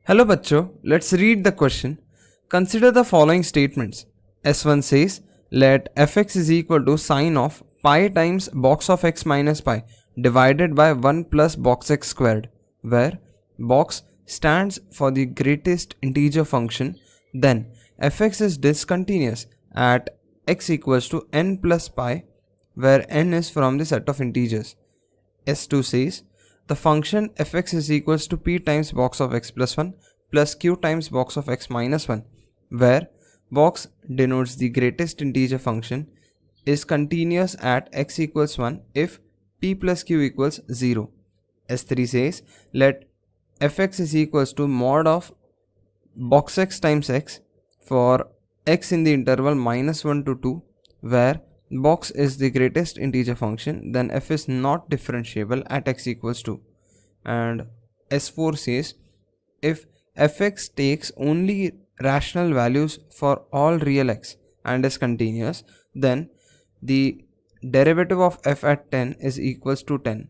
Hello बच्चों, let's read the question. Consider the following statements. S1 says, let fx is equal to sine of pi times box of x minus pi divided by 1 plus box x squared, where box stands for the greatest integer function, then fx is discontinuous at x equals to n plus pi, where n is from the set of integers. S2 says, the function fx is equals to p times box of x plus 1 plus q times box of x minus 1, where box denotes the greatest integer function, is continuous at x equals 1 if p plus q equals 0. S3 says, let fx is equals to mod of box x times x for x in the interval minus 1 to 2, where box is the greatest integer function, then f is not differentiable at x equals 2. And S4 says, if fx takes only rational values for all real x and is continuous, then the derivative of f at 10 is equals to 10.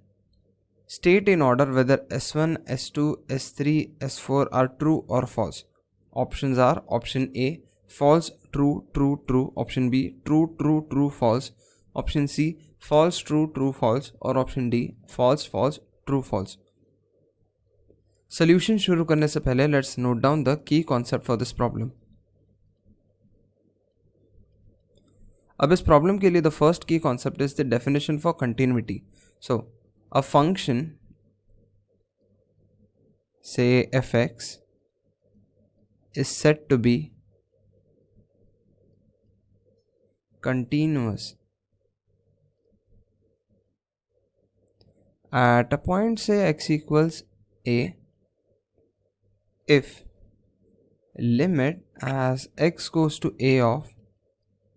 State in order whether S1, S2, S3, S4 are true or false. Options are option A, false, true, true, true. Option B, true, true, true, false. Option C, false, true, true, false. और option D, false, false, true, false. Solution शुरू करने से पहले let's note down the key concept for this problem. अब इस problem के लिए the first key concept is the definition for continuity. So a function, say fx, is said to be continuous at a point, say x equals a, if limit as x goes to a of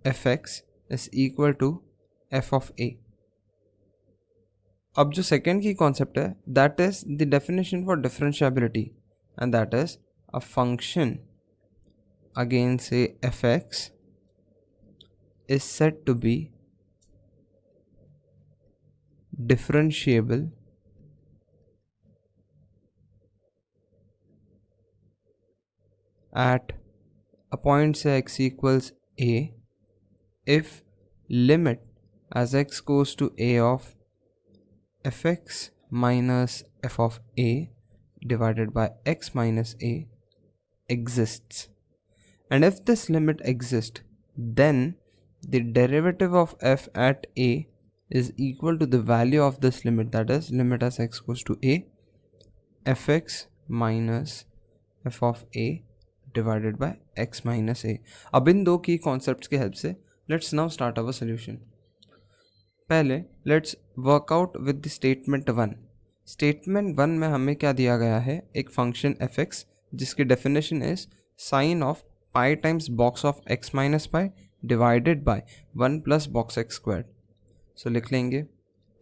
fx is equal to f of a. अब जो second key concept है, that is the definition for differentiability, and that is a function, again say fx, is said to be differentiable at a point, say x equals a, if limit as x goes to a of fx minus f of a divided by x minus a exists. And if this limit exists, then the derivative of f at a is equal to the value of this limit, that is limit as x goes to a, fx minus f of a divided by x minus a. अब इन दो की concepts के help से let's now start our solution. पहले let's work out with the statement 1. Statement 1 में हमें क्या दिया गया है, एक फंक्शन fx जिसकी definition is sine of pi times box of x minus pi divided by 1 plus box x squared. So लिख लेंगे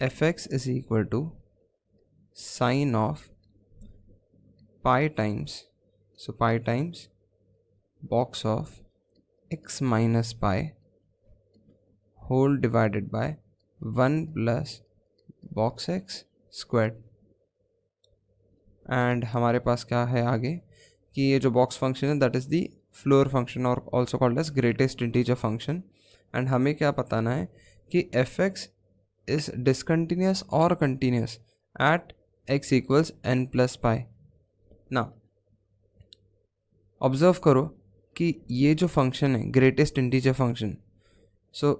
fx is equal to sine of pi times, so pi times box of x minus pi whole divided by 1 plus box x squared. And हमारे पास क्या है आगे कि ये जो बॉक्स फंक्शन है that is the floor function और also called as greatest integer function. And हमें क्या बताना है कि एफ एक्स इज डिसकंटिन्यूस और continuous at x equals n plus pi. ना ऑब्जर्व करो कि ये जो फंक्शन है greatest integer function, so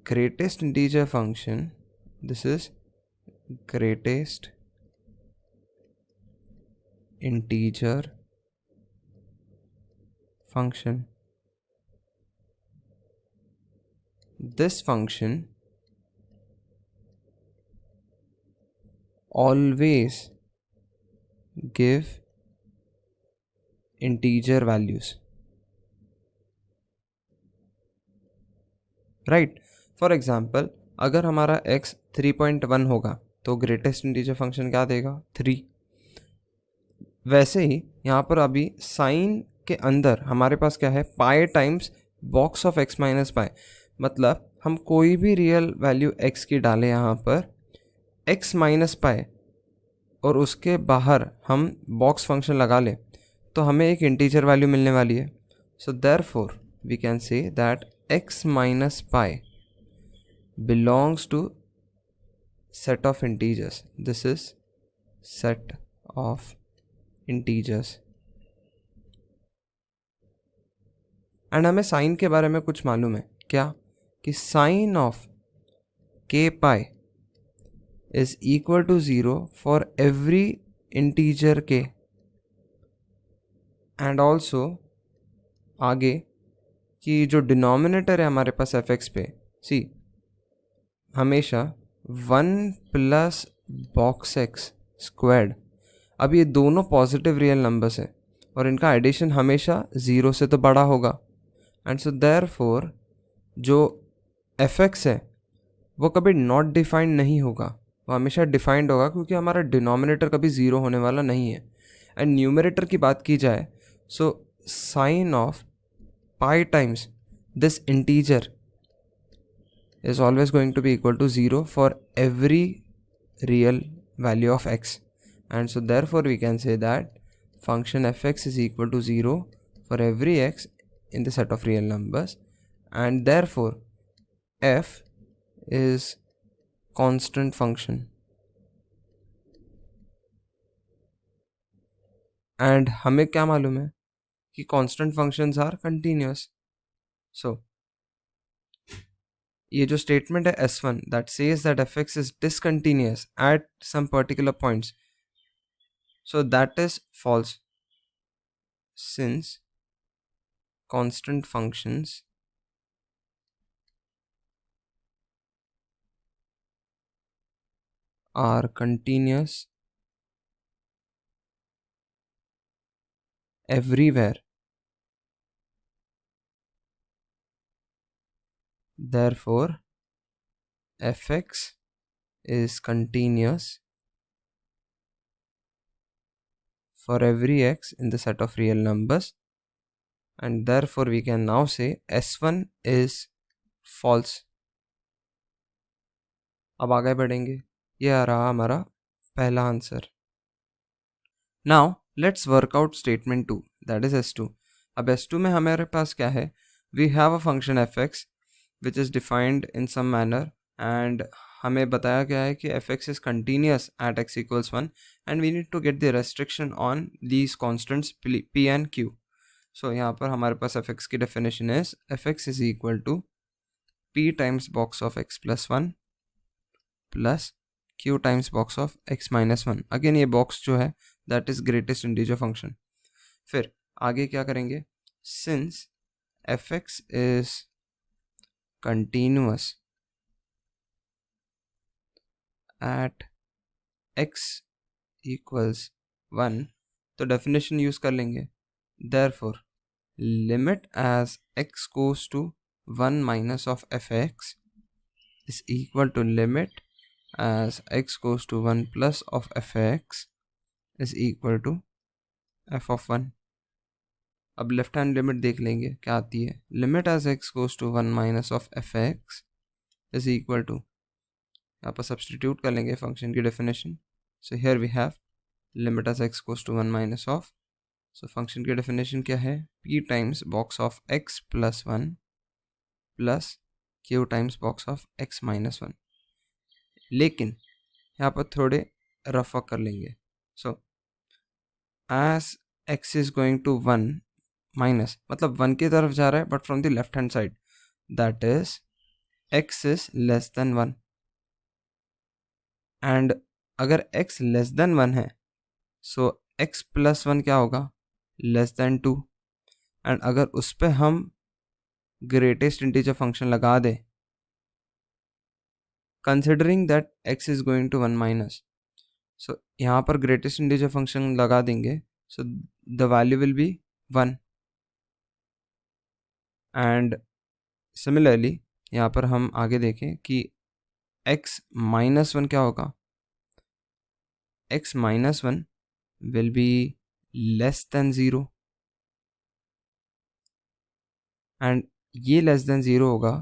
greatest integer function, this is greatest integer function. This function always give integer values, right. For example अगर हमारा x 3.1 होगा तो ग्रेटेस्ट इंटीजर फंक्शन क्या देगा, 3. वैसे ही यहाँ पर अभी साइन के अंदर हमारे पास क्या है, पाई times box of x minus पाई. मतलब हम कोई भी रियल वैल्यू x की डालें यहाँ पर x माइनस पाई और उसके बाहर हम बॉक्स फंक्शन लगा लें तो हमें एक इंटीजर वैल्यू मिलने वाली है. So therefore we can say that x minus pi belongs to set of integers. This is set of integers. And हमें साइन के बारे में कुछ मालूम है. क्या? कि sine of k pi is equal to 0 for every integer k. And also आगे कि जो डिनोमिनेटर है हमारे पास एफ एक्स पे, सी हमेशा 1 प्लस बॉक्स एक्स स्क्वायर्ड. अब ये दोनों पॉजिटिव रियल नंबर्स है और इनका एडिशन हमेशा 0 से तो बड़ा होगा. एंड सो देयरफॉर जो एफ एक्स है वो कभी नॉट डिफाइंड नहीं होगा, वो हमेशा डिफाइंड होगा क्योंकि हमारा डिनोमिनेटर कभी 0 होने वाला नहीं है. एंड न्यूमरेटर की बात की जाए, so sine of pi times this integer is always going to be equal to 0 for every real value of x. And so therefore we can say that function fx is equal to 0 for every x in the set of real numbers, and therefore f is constant function. And हमें क्या मालूम है कि constant functions are continuous. So ये जो statement है S1 that says that fx is discontinuous at some particular points, so that is false since constant functions are continuous everywhere. Therefore fx is continuous for every x in the set of real numbers, and therefore we can now say S1 is false. अब आगे बढ़ेंगे. ये आ रहा हमारा पहला answer. Now let's work out statement 2 that is S2. अब S2 में हमारे पास क्या है? We have a function fx which is defined in some manner, and हमें बताया गया है कि fx is continuous at x equals 1 and we need to get the restriction on these constants p and q. So यहाँ पर हमारे पास fx की definition is fx is equal to p times box of x plus 1 plus q times box of x minus 1. Again ये box जो है that is greatest integer function. फिर आगे क्या करेंगे? Since fx is continuous at x equals 1, तो definition use कर लेंगे. Therefore limit as x goes to 1 minus of fx is equal to limit as x goes to 1 plus of fx is equal to f of 1. अब left hand limit देख लेंगे क्या आती है. Limit as x goes to 1 minus of f x is equal to, यहाँ पर substitute कर लेंगे फंक्शन की definition. So here we have limit as x goes to 1 minus of, so function की डेफिनेशन क्या है? p times box of x plus 1 plus q times box of x minus 1. लेकिन यहाँ पर थोड़े रफ वर्क कर लेंगे. So as x is going to 1 minus, मतलब 1 की तरफ जा रहा है but from the left hand side, that is x is less then 1. And अगर x लेस देन 1 है सो x प्लस 1 क्या होगा? Less than 2. एंड अगर उस पर हम ग्रेटेस्ट इंटीजर फंक्शन लगा दे considering that x is going to 1 minus, so यहाँ पर ग्रेटेस्ट इंटीजर फंक्शन लगा देंगे, so the value will be 1. And similarly यहाँ पर हम आगे देखें कि x माइनस 1 क्या होगा? x minus 1 will be less than 0. And ये लेस देन 0 होगा,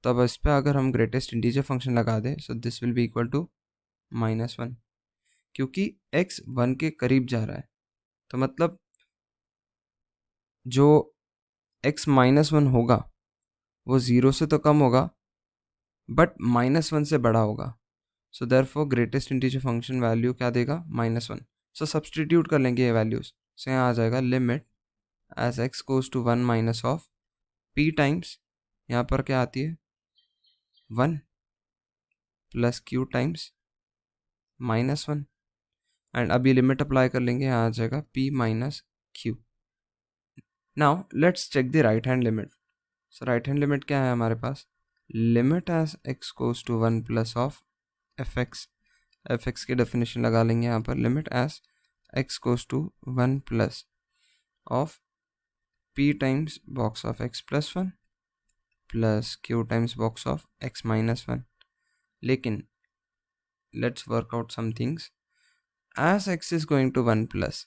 तब इस पर अगर हम ग्रेटेस्ट इंटीजर फंक्शन लगा दें, so this will be equal to -1, क्योंकि x 1 के करीब जा रहा है. तो मतलब जो x-1 होगा वो 0 से तो कम होगा बट -1 से बड़ा होगा. So therefore greatest integer function value क्या देगा? -1. सो सब्सटीट्यूट कर लेंगे ये वैल्यूज. सो यहाँ आ जाएगा limit as x goes to 1 minus of p times, यहाँ पर क्या आती है 1 प्लस q टाइम्स -1. एंड अभी लिमिट अप्लाई कर लेंगे, यहाँ आ जाएगा p minus q. Now let's check the right hand limit. So right hand limit क्या है हमारे पास? Limit as x goes to 1 plus of fx की डेफिनेशन लगा लेंगे यहाँ पर. Limit as x goes to 1 plus of p times box of x plus 1 plus q times box of x minus 1. लेकिन let's work out some things. As x is going to 1 plus,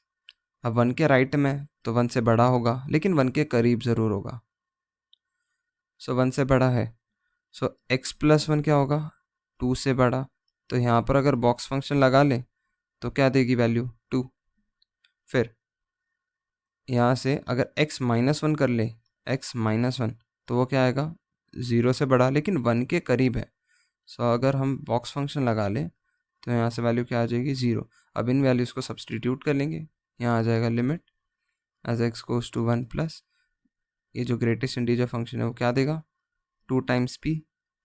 अब 1 के right में तो 1 से बड़ा होगा लेकिन 1 के करीब ज़रूर होगा. सो 1 से बड़ा है, सो x प्लस 1 क्या होगा? 2 से बड़ा. तो यहाँ पर अगर बॉक्स फंक्शन लगा ले तो क्या देगी वैल्यू? 2. फिर यहाँ से अगर x माइनस 1 कर ले, x माइनस 1, तो वो क्या आएगा? 0 से बड़ा लेकिन 1 के करीब है. सो अगर हम बॉक्स फंक्शन लगा लें तो यहाँ से वैल्यू क्या आ जाएगी? 0. अब इन वैल्यूज़ को सब्सटीट्यूट कर लेंगे, यहाँ आ जाएगा limit as x goes to 1 plus ये जो ग्रेटेस्ट इंटीजर फंक्शन है वो क्या देगा? 2 टाइम्स p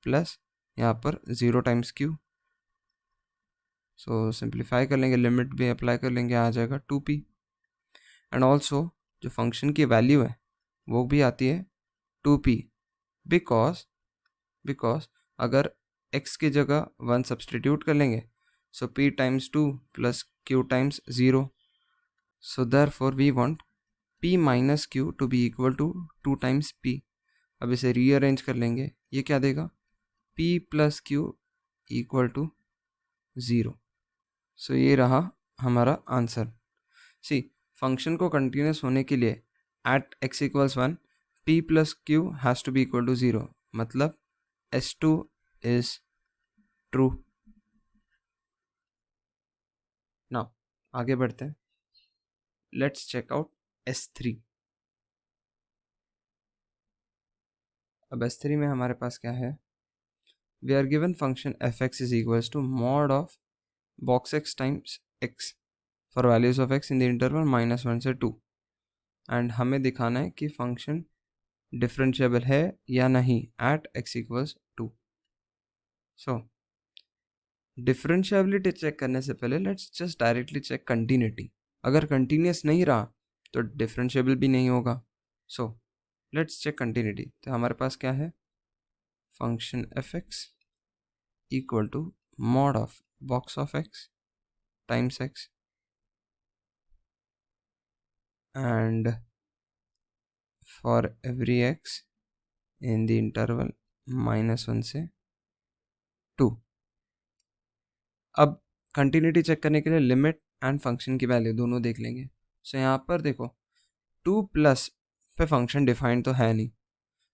प्लस यहाँ पर 0 टाइम्स q. सो सिंप्लीफाई कर लेंगे, लिमिट भी अप्लाई कर लेंगे, आ जाएगा 2p. एंड ऑल्सो जो फंक्शन की वैल्यू है वो भी आती है 2p बिकॉज अगर x की जगह 1 सब्सटीट्यूट कर लेंगे so p times 2 plus q times 0. So therefore we want p minus q to be equal to 2 times p. अब इसे रीअरेंज कर लेंगे, ये क्या देगा? p plus q equal to 0. So ये रहा हमारा आंसर. सी, फंक्शन को कंटिन्यूस होने के लिए at x equals 1 p plus q has to be equal to 0, मतलब S2 इज ट्रू. नाउ आगे बढ़ते हैं. Let's check out S3. अब S3 में हमारे पास क्या है? We are given function fx is equals to mod of box x times x for values of x in the interval -1 से 2. एंड हमें दिखाना है कि फंक्शन डिफरेंशिएबल है या नहीं at x equals 2. So differentiability check करने से पहले let's just directly check continuity. अगर कंटिन्यूस नहीं रहा तो डिफरेंशिएबल भी नहीं होगा. So let's check continuity. तो हमारे पास क्या है? Function fx equal to mod of box of x times x and for every x in the interval -1 से 2. अब कंटिन्यूटी चेक करने के लिए लिमिट एंड फंक्शन की वैल्यू दोनों देख लेंगे. सो यहाँ पर देखो 2 प्लस पे फंक्शन डिफाइंड तो है नहीं.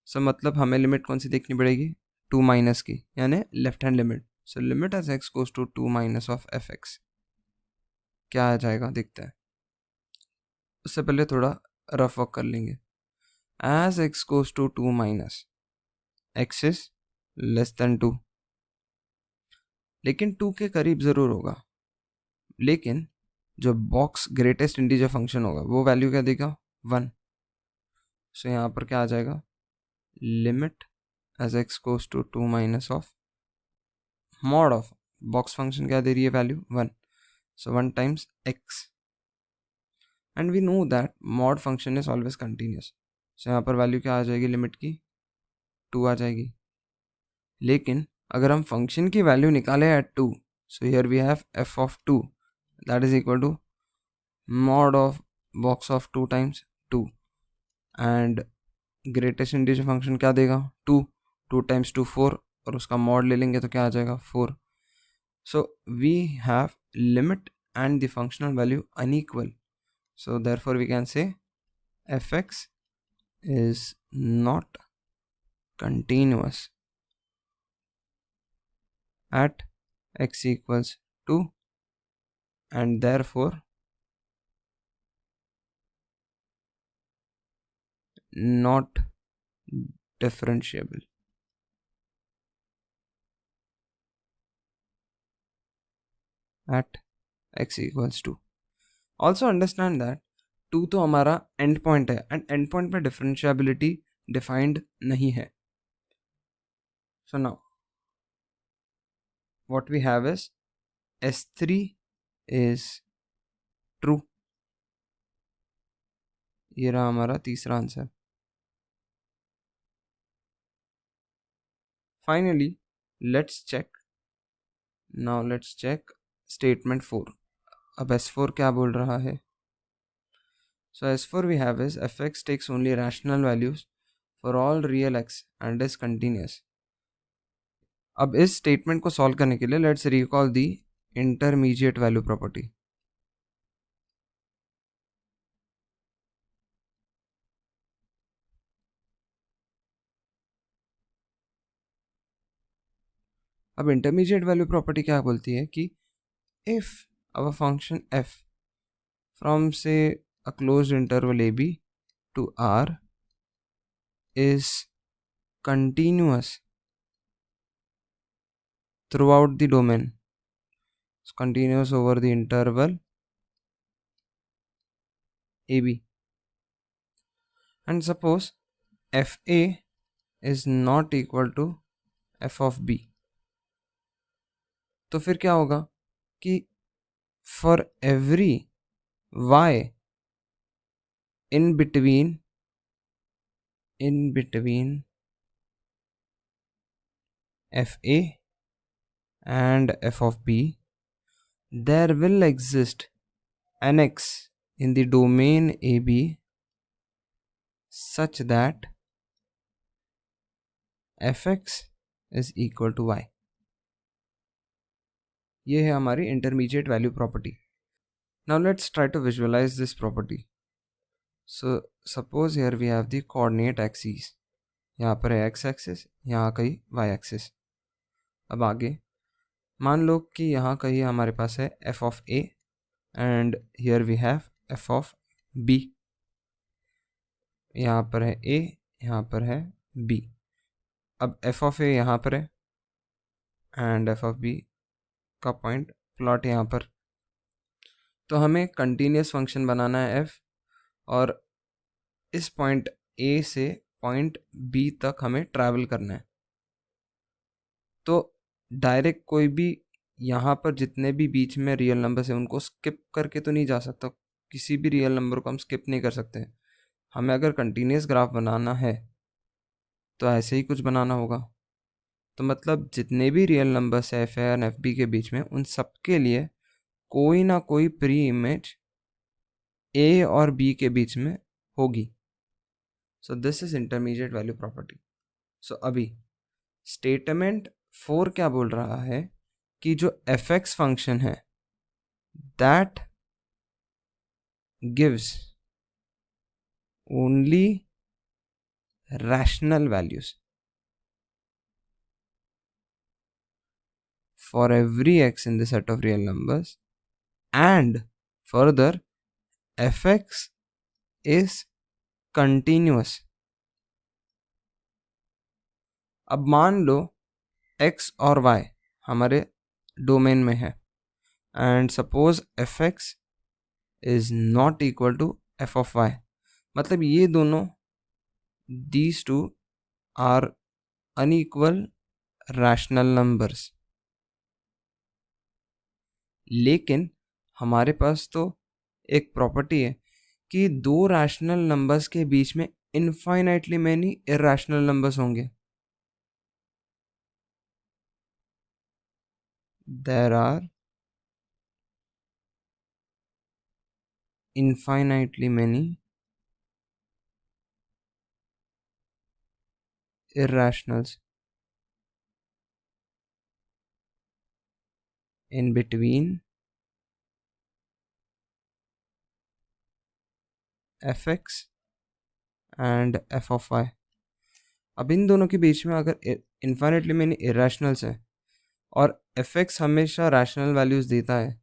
सो मतलब हमें लिमिट कौन सी देखनी पड़ेगी? 2 माइनस की, यानी left hand limit. So limit as x goes to 2 minus of fx क्या आ जाएगा देखते हैं. उससे पहले थोड़ा रफ वर्क कर लेंगे. As x goes to 2 minus x is less than 2, लेकिन 2 के करीब ज़रूर होगा. लेकिन जो बॉक्स ग्रेटेस्ट इंटीजर फंक्शन होगा वो वैल्यू क्या देगा? 1. सो यहाँ पर क्या आ जाएगा? Limit as x goes to 2 minus of mod of box function क्या दे रही है value? 1. So 1 times x. And we know that mod function is always continuous. So यहाँ पर वैल्यू क्या आ जाएगी लिमिट की? 2 आ जाएगी. लेकिन अगर हम फंक्शन की वैल्यू निकालें at 2, so here we have f of 2 that is equal to mod of box of 2 times 2. And greatest integer function क्या देगा? 2. 2 टाइम्स 2 4, और उसका मॉड ले लेंगे तो क्या आ जाएगा? 4. So we have limit and the functional value unequal. So therefore we can say fx is not continuous at x equals 2, and therefore not differentiable at x equals 2. Also understand that 2 तो हमारा and point है and and point में differentiability defined नहीं है. So now what we have is S3 is true. ये रहा हमारा तीसरा answer. Finally let's check statement 4. अब S4 क्या बोल रहा है? So S4 we have is fx takes only rational values for all real x and is continuous. अब इस स्टेटमेंट को सॉल्व करने के लिए let's recall the intermediate value property. अब इंटरमीडिएट वैल्यू प्रॉपर्टी क्या बोलती है कि if our function f from से a closed interval ab to r is continuous throughout the domain. It's continuous over the interval ab. And suppose fa is not equal to f of b. तो फिर क्या होगा कि for every y in between fa and f of b there will exist an x in the domain ab such that fx is equal to y. ये है हमारी intermediate value property. Now let's try to visualise this property. So suppose here we have the coordinate axis. यहाँ पर है x axis, यहाँ कहीं Y axis. अब आगे मान लो कि यहाँ कहीं हमारे पास है F of A and here we have F of B. यहाँ पर है ए, यहाँ पर है बी. अब एफ ऑफ ए यहाँ पर है एंड एफ ऑफ बी का पॉइंट प्लॉट यहाँ पर. तो हमें कंटिन्यूस फंक्शन बनाना है f और इस पॉइंट a से पॉइंट b तक हमें ट्रैवल करना है. तो डायरेक्ट कोई भी यहाँ पर जितने भी बीच में रियल नंबर्स हैं उनको स्किप करके तो नहीं जा सकता. किसी भी रियल नंबर को हम स्किप नहीं कर सकते. हमें अगर कंटिन्यूस ग्राफ बनाना है तो ऐसे ही कुछ बनाना होगा. तो मतलब जितने भी रियल नंबर्स एफ ए और एफ बी के बीच में उन सब के लिए कोई ना कोई प्री इमेज ए और बी के बीच में होगी. So this is intermediate value property. So अभी स्टेटमेंट 4 क्या बोल रहा है कि जो एफ एक्स फंक्शन है that gives only rational values for every x in the set of real numbers and further fx is continuous. अब मान लो x और y हमारे डोमेन में है and suppose fx is not equal to f of y. मतलब ये दोनों these two are unequal rational numbers. लेकिन हमारे पास तो एक प्रॉपर्टी है कि दो रैशनल नंबर्स के बीच में इनफाइनाइटली मैनी इरैशनल नंबर्स होंगे. There are infinitely many irrationals in between fx and f of y. अब इन दोनों के बीच में अगर इन्फाइनेटली मैनी इरेशनल्स है और fx हमेशा रैशनल वैल्यूज देता है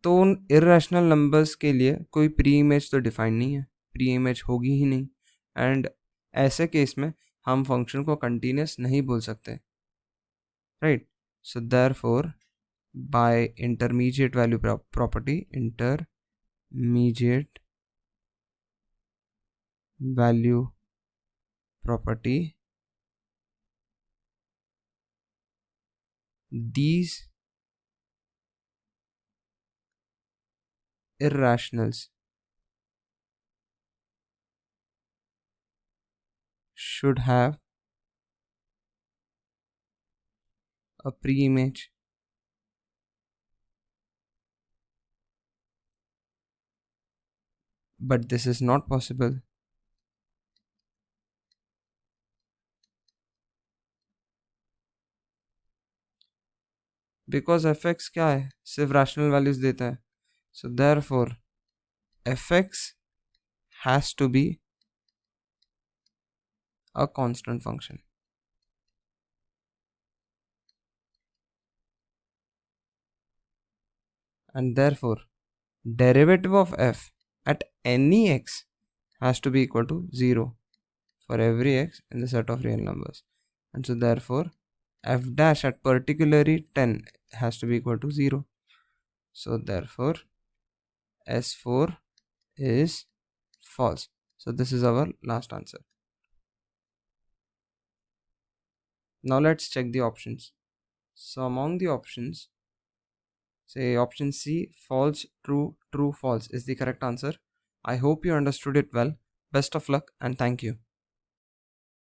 तो उन इरेशनल नंबर्स के लिए कोई प्री इमेज तो डिफाइन नहीं है. प्री इमेज होगी ही नहीं एंड ऐसे केस में हम फंक्शन को कंटिन्यूस नहीं बोल सकते, right. So therefore by intermediate value property, intermediate value property, these irrationals should have a pre-image but this is not possible because fx क्या है, सिर्फ रैशनल वैल्यूज देता है. So therefore fx has to be a constant function. And therefore derivative of f at any x has to be equal to 0 for every x in the set of real numbers. And so therefore f dash at particularly 10 has to be equal to 0. So therefore S4 is false. So this is our last answer. Now let's check the options. So among the options, say option C, false, true, true, false is the correct answer. I hope you understood it well. Best of luck and thank you.